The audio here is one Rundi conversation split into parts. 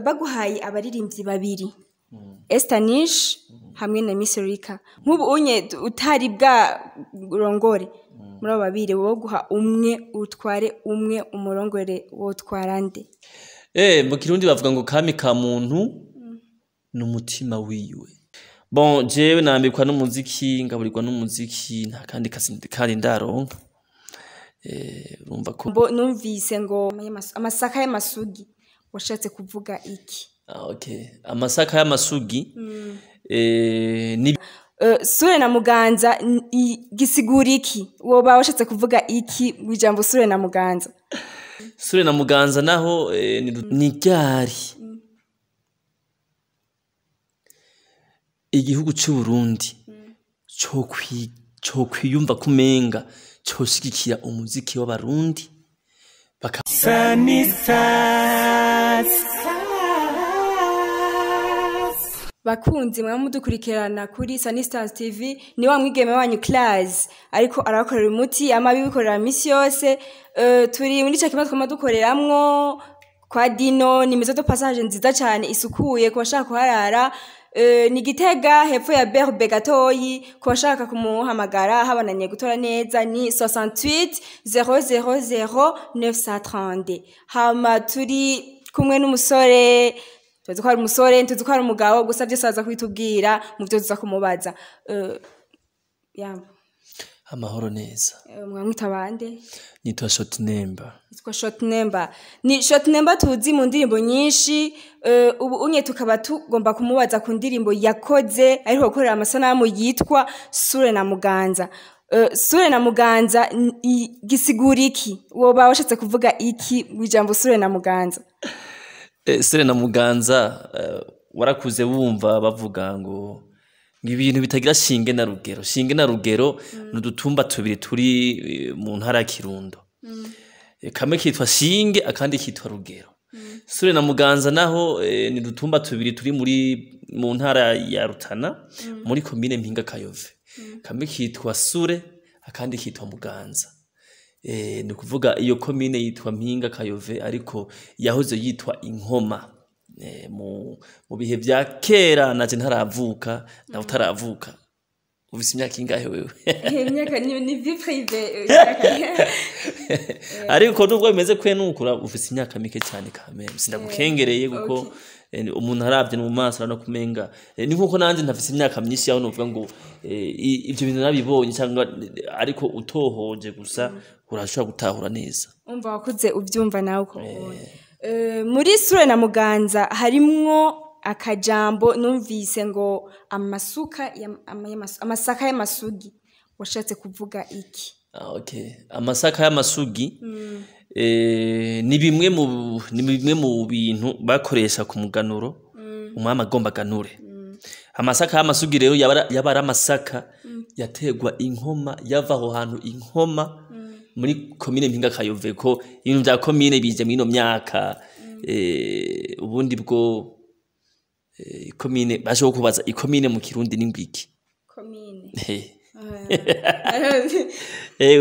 baguhaye abaririmbyi babiri Estanish hamwe na Miss Rika nk'ubu unye utari bwa rongore muri abo babiri wo guha umwe utware umwe umurongore wo twarande mu kirundi bavuga ngo kami ka muntu n'umutima wiwe. Bon jewe nambikwa n'umuziki ngaburirwa n'umuziki nta kandi kandi ndaronka urumva ko numvise ngo amasaka y'amasugi washatse kuvuga iki? Okay, amasaka y'amasugi ni Sure na Muganza gisigura iki? Woba washatse kuvuga iki wijambo Sure na Muganza? Sure na Muganza naho ni ryari igihugu cy'u Burundi cyo kwiyumva kumenga cyo shigikira umuziki w'abarundi baka bakunzi mwa mudukurikirana kuri Sunny Stars TV ni wa mwigeme wanyu Class ariko arakorera umuti amabi bikorera misi yose turi muri cya kibazo twama dukoreramwo kwa Dino ni mezo de passage nziza cyane isukuye ko bashaka kuharara ni Gitega hepfo ya Berbe gatoyi ko bashaka kumuhamagara habananye gutora neza ni 68 000 930 hama turi kumwe n'umusore tuzi ko ari umusore tuzi ko ari umugabo gusa byo saza kwitubwira mu byo tuza kumubaza amahoro neza mwamwita bande nitwa Short Number ni Short Number tuzi mu ndirimbo nyinshi ubu unye tukaba tugomba kumubaza ku ndirimbo yakoze ariko gukorera amasanamu yitwa Sure na Muganza Sure na Muganza gisigura iki? Woba washatse kuvuga iki wijambo Sure na Muganza? Sure na Muganza warakuze wumva bavuga ngo ibintu bitagira shinge na rugero n'udutumba tubiri turi mu ntara Kirundo kamwe kitwa shinge akandi kitwa rugero. Sure na Muganza naho ni dutumba tubiri turi mu ntara ya Rutana muri commune Mpinga Kayove kamwe kitwa Sure akandi kitwa Muganza. Ni kuvuga iyo commune yitwa Mpinga Kayove ariko yahoze yitwa Inkoma mu bihe bya kera naje ntaravuka na utaravuka ufise imyaka ingahe wewe? Imyaka ni vie privée ariko nubwo bimeze kwe nukura ufise imyaka mike cyane kameme sindagukengereye kuko umuntu arabye mu maso no kumenga ni nkuko nanje ntafise imyaka myinshi yaho novuga ngo ibyo bintu nabibonye cyangwa ariko utohoje gusa urashobora gutahura neza umva wakuze uvyumva nawe uko muri Sure na Muganza harimwo akajambo numvise ngo amasaka y'amasugi washatse kuvuga iki? Okay, amasaka y'amasugi ni bimwe mu bintu bakoresha ku muganuro umwami agomba ganure. Amasaka y'amasugi rero yaba ari amasaka yategwa Inkoma yava aho hantu Inkoma muri commune Mpinga Kayove ko ibintu bya commune bije muri no myaka ubundi bwo commune basho kubaza icommune mu Kirundi n'ingwiki commune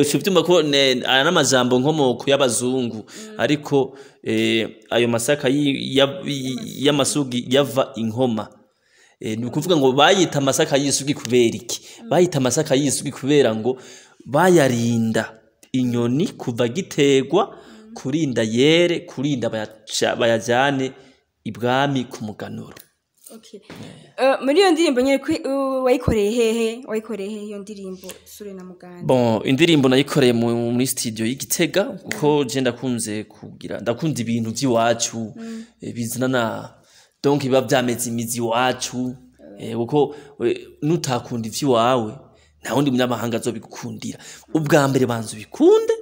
ushobye ko n'amajambo nkomoko y'abazungu ariko ayo masaka y'amasugi yava Inkoma ni kuvuga ngo bayita amasaka y'isugi kubera iki? Bayita amasaka y'isugi kubera ngo bayarinda inyoni kuva gitegwa kurinda yere kurinda bayajane ibwami ku muganuro. Okay. Muri iyo ndirimbo nyene wayikoreye hehe? Wayikoreye hehe iyo ndirimbo Sure na Muganza? Bon, indirimbo nayikoreye muri studio y'Igitega kuko je ndakunda ibintu by'iwacu bizana donc biba byameze imizi wacu kuko nutakunda ivy'iwawe nta wundi munyamahanga azobigukundira. Ubwa mbere banzu bikunde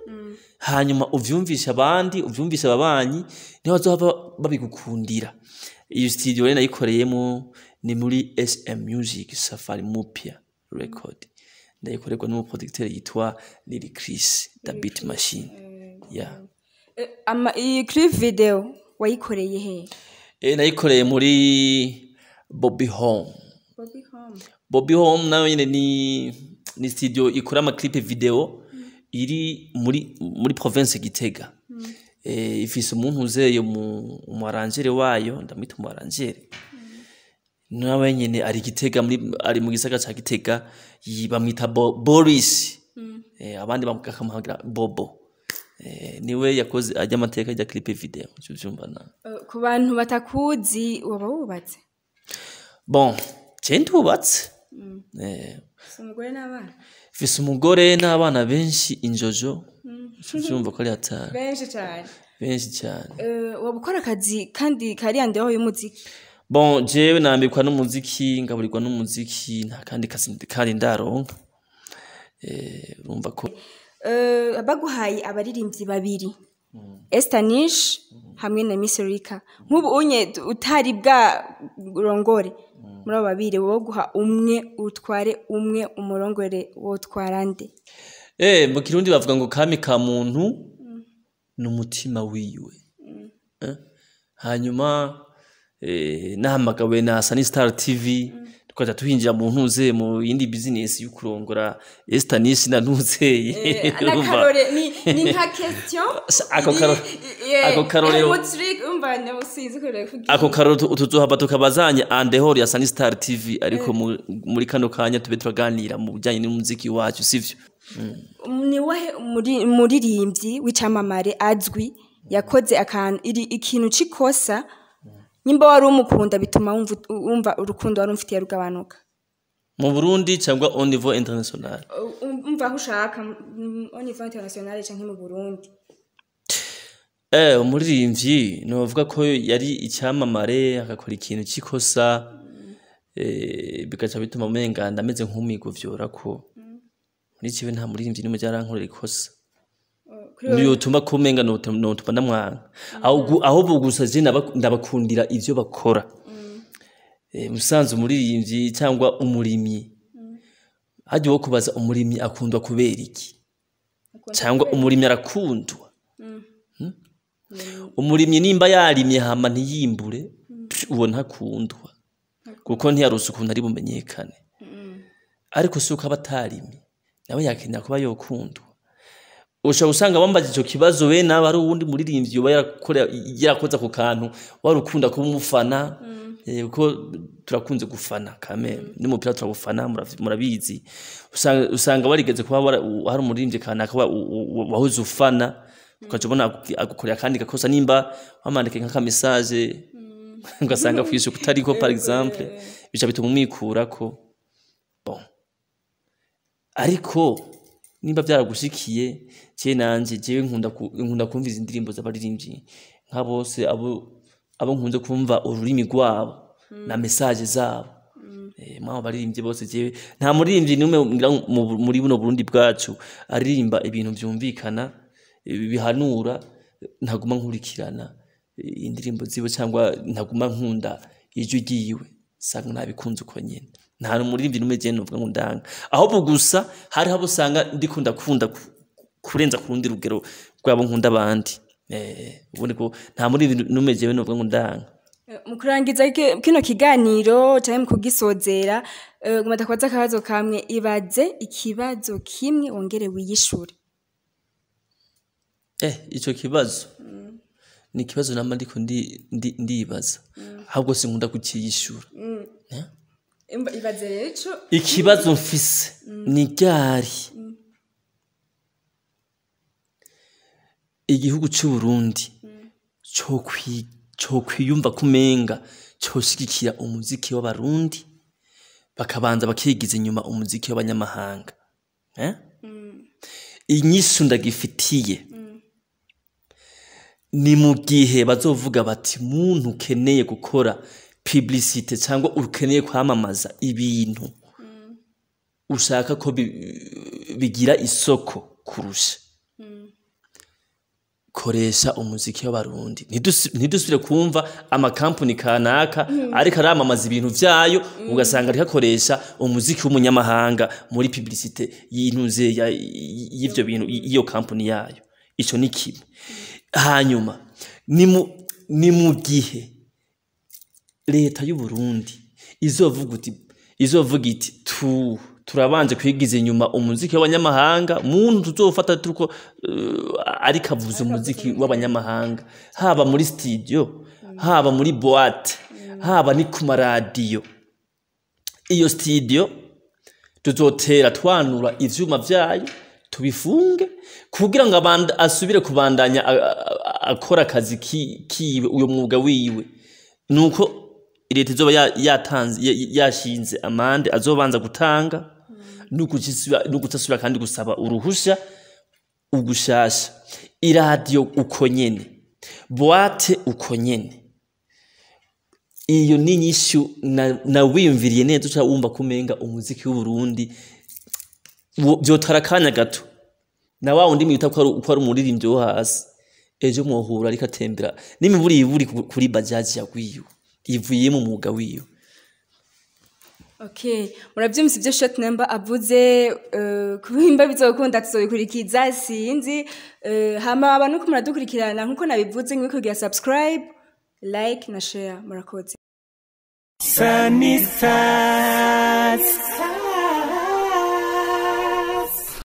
hanyuma uvyumvisha abandi uvyumvisha ababanyi niho bazova babigukundira. Iyo studio rero nayikoreyemo ni muri SM Music Safari Mupia Record ndayikorerwa n'umuproducteur yitwa Lily Chris the Beat Machine. Iyi clip video wayikoreye he? Nayikoreye muri Bobby Home nayo nyene ni studio ikora ama clip video iri muri province Gitega ifise umuntu uzeye mu arangere wayo ndamwita mu arangere nawe nyene ari Gitega ari mu gisagara ca Gitega bamwita Boris abandi bakamuhagira Bobo niwe yakoze ajya amateka ya clip video cyumva na ku bantu batakuzi waba wubatse bon ntubatse umugore n'abana fise umugore n'abana benshi injojo cyumva ko ari hatari benshi cyane waba ukora akazi kandi kariyandeho y'umuziki bon jewe nambikwa n'umuziki ngaburirwa n'umuziki nta kandi kandi ndaronka urumva ko baguhaye abaririmbyi babiri Estanish hamwe na Miss Rika nk'ubu unye utari bwa rongore muri abo babiri wo guha umwe utware umwe umurongore wo twarande mu kirundi bavuga ngo kami ka muntu n'umutima wiwe hanyuma nahamagawe na Sunny Star TV tukaja tuhinjira mu ntuze mu yindi business y'ukurongora Estanish na ntuzeye nakarore ni nka question ako karore umva nabusize ko ako karore tuzohaba tukabazanye andehor ya Sunny Star TV ariko muri kano kanya tube turaganira mu bijanye n'umuziki wacu sivyo ni wahe muririmbyi w'icamamare azwi yakoze ikintu cikosa nimba wari umukunda bituma wumva urukundo wari umfitiye rugabanuka mu Burundi cyangwa au niveau international umva aho ushaka au niveau international cyangwa mu Burundi umuririmbyi novuga ko yari icyamamare akakora ikintu cikosa bigaca bituma umenga ndameze nk'umigovyora ko muri kibe nta muririmbyi nimwe byarankorera ikosa niyo tuma kumenga no tuma ndamwanga aho gusa je ndabakundira ivyo bakora musanze umuririmbyi cyangwa umurimyi haje wo kubaza umurimyi akundwa kubera iki cyangwa umurimyi arakundwa umurimyi nimba yarimye hama ntiyimbure uwo ntakundwa kuko ntiyarusa ukuntu ari bumenyekane ariko suko abatarimye nawe yakenya kuba yokundwa usha usanga bambaje ico kibazo we nawe ari uwundi muririmbyi yoba yarakoza ku kantu warukunda kuba umufana uko turakunze gufana kame n'umupira turagufana murabizi usanga warigeze kuba hari umuririmbyi kanaka wahuze ufana ukajobona agukorera kandi gakosa nimba wamandike nka message ugasanga kwishe kutariko par exemple bica bituma umwikurako bon ariko nimba byaragushikiye cye nanje jewe nkunda kumviza indirimbo z'abaririmbyi nka bose abo nkunze kumva ururimi rwabo na message zabo mwa baririmbyi bose jewe nta muririmbyi numwe muri buno Burundi bwacu aririmba ibintu byumvikana bihanura ntaguma nkurikirana indirimbo zibo cyangwa ntaguma nkunda ijwi giyiwe sanga nabikunze uko nyene nta n'umuririmbyi numwe je novuga ngo ndanga aho gusa hari habo usanga ndikunda kurenza kurundi rugero rwabo nkunda abandi ubundi ko nta muririmbyi numwe je novuga ngo ndanga mu kurangiza kino kiganiro cyane mu kugisozera gumata kwaza akabazo kamwe ibaze ikibazo kimwe wongere wiyishure ico kibazo ni ikibazo nama ndiko ndibaza ahubwo sinkunda kukiyishura ibaze rero ikibazo mfise ni ryari igihugu cy'u Burundi cyo kwiyumva kumenga cyo shigikira umuziki w'abarundi bakabanza bakigiza inyuma umuziki w'abanyamahanga inyisu ndagifitiye ni mu gihe bazovuga bati muntu ukeneye gukora publicité cyangwa ukeneye kwamamaza ibintu ushaka ko bigira isoko kurusha koresha umuziki w'abarundi ntidusubire kumva amakampuni kanaka ariko aramamaza ibintu vyayo ugasanga ariko akoresha umuziki w'umunyamahanga muri publicité y'intuze y'ivyo bintu iyo kampuni yayo ico ni kimwe hanyuma ni mu gihe leta y'u Burundi izovuga iti turabanje kwigiza inyuma umuziki w'abanyamahanga muntu tuzofata tuko ariko avuze umuziki w'abanyamahanga haba muri studio haba muri boîte haba ni ku maradiyo. Iyo studio tuzotera twanura ivyuma vyayo tubifunge kugira ngo asubire kubandanya akora akazi kiwe uyo mwuga wiwe. Nuko leta izoba yatanze yashinze amande azobanza gutanga nukutasubira kandi gusaba uruhusha ugushasha. Iradiyo uko nyene, boîte uko nyene. Iyo ni nyishu na wiyumviriye neza uca wumva kumenga umuziki w'u Burundi byotara kanya gato na wa wundi mwita ko ari umuririmbyi wo hasi ejo mwohura ariko atembera n'imiburi iburi kuri bajaji yagwiyo ivuye mu mwuga wiyo. Okay, muravyumvise ibyo short number avuze kubimba bizokunda tuzobikurikiza sinzi hama abantu ko muradukurikirana nkuko nabivuze ngwe kugira subscribe, like na share murakoze. Sanisa